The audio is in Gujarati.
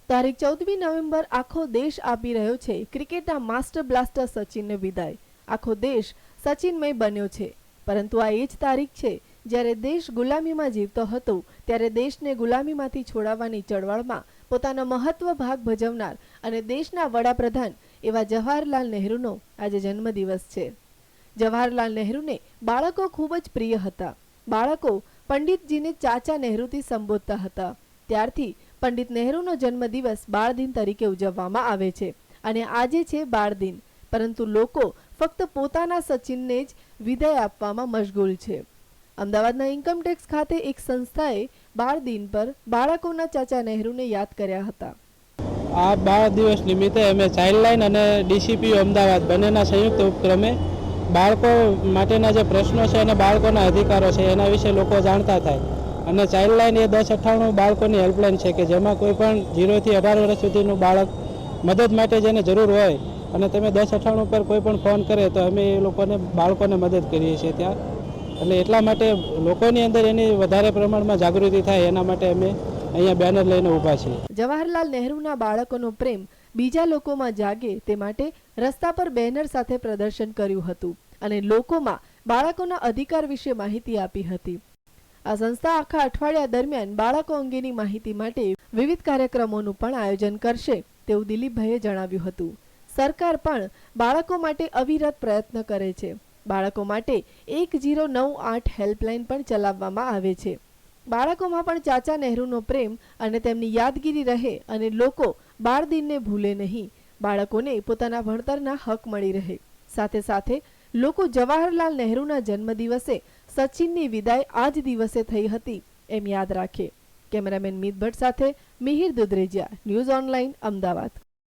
તારીખ 14મી નવેમ્બર આખો દેશ આપી રહ્યો છે ક્રિકેટના માસ્ટર બ્લાસ્ટર સચિનને વિદાય। આખો દેશ સચિનમય બન્યો છે, પરંતુ આ એ જ તારીખ છે જ્યારે દેશ ગુલામીમાં જીવતો હતો, ત્યારે દેશને ગુલામીમાંથી છોડાવવાની ચળવળમાં પોતાનો મહત્વ ભાગ ભજવનાર અને દેશના વડાપ્રધાન એવા જવાહરલાલ નહેરુનો આજે જન્મદિવસ છે। જવાહરલાલ નહેરુને બાળકો ખૂબ જ પ્રિય હતા। બાળકો પંડિતજીને ચાચા નહેરુથી સંબોધતા હતા। ત્યારથી પંડિત નહેરુનો જન્મદિવસ બાળ દિન તરીકે ઉજવવામાં આવે છે અને આજે છે બાળ દિન, પરંતુ લોકો ફક્ત પોતાના સચિનને જ વિદાય આપવામાં મશગુલ છે। અમદાવાદના ઇન્કમટેક્સ ખાતે એક સંસ્થાએ બાળ દિન પર બાળકોના ચાચા નહેરુને યાદ કર્યા હતા। આ બાળ દિવસ નિમિત્તે અમે ચાઇલ્ડલાઇન અને ડીસીપીઓ અમદાવાદ બંનેના સંયુક્ત ઉપક્રમે બાળકો માટેના જે પ્રશ્નો છે અને બાળકોના અધિકારો છે એના વિશે લોકો જાણતા થાય। અને ચાઇલ્ડલાઇન એ 1098 બાળકોની હેલ્પલાઇન છે કે જેમાં કોઈ પણ 0 થી 18 વર્ષ સુધીનું બાળક મદદ માટે જેને જરૂર હોય અને તમે 1098 પર કોઈ પણ ફોન કરે તો અમે એ લોકોને બાળકોને મદદ કરીએ છીએ ત્યાં। અને એટલા માટે લોકોની અંદર એની વધારે પ્રમાણમાં જાગૃતિ થાય એના માટે અમે અહીંયા બેનર લઈને ઊભા છીએ। જવાહરલાલ નહેરુના બાળકોનો પ્રેમ બીજા લોકોમાં જાગે તે માટે રસ્તા પર બેનર સાથે પ્રદર્શન કર્યું હતું અને લોકોમાં બાળકોના અધિકાર વિશે માહિતી આપી હતી। આ સંસ્થા આખા અઠવાડિયા દરમિયાન બાળકો અંગેની માહિતી માટે વિવિધ કાર્યક્રમોનું પણ આયોજન કરશે તેવું દિલીપભાઈએ જણાવ્યું હતું। સરકાર પણ બાળકો માટે અવિરત પ્રયત્ન કરે છે। બાળકો માટે 1098 હેલ્પલાઇન પણ ચલાવવામાં આવે છે। બાળકોમાં પણ ચાચા નહેરુનો પ્રેમ અને તેમની યાદગીરી રહે અને લોકો બાળ દિનને ભૂલે નહીં। બાળકોને પોતાના ભણતરના હક મળી રહે, સાથે સાથે લોકો જવાહરલાલ નહેરુના જન્મદિવસે સચિનની વિદાય આ જ દિવસે થઈ હતી એમ યાદ રાખે। કેમેરામેન મિત ભટ્ટ સાથે મિહિર દુધરેજિયા, ન્યૂઝ ઓનલાઈન, અમદાવાદ।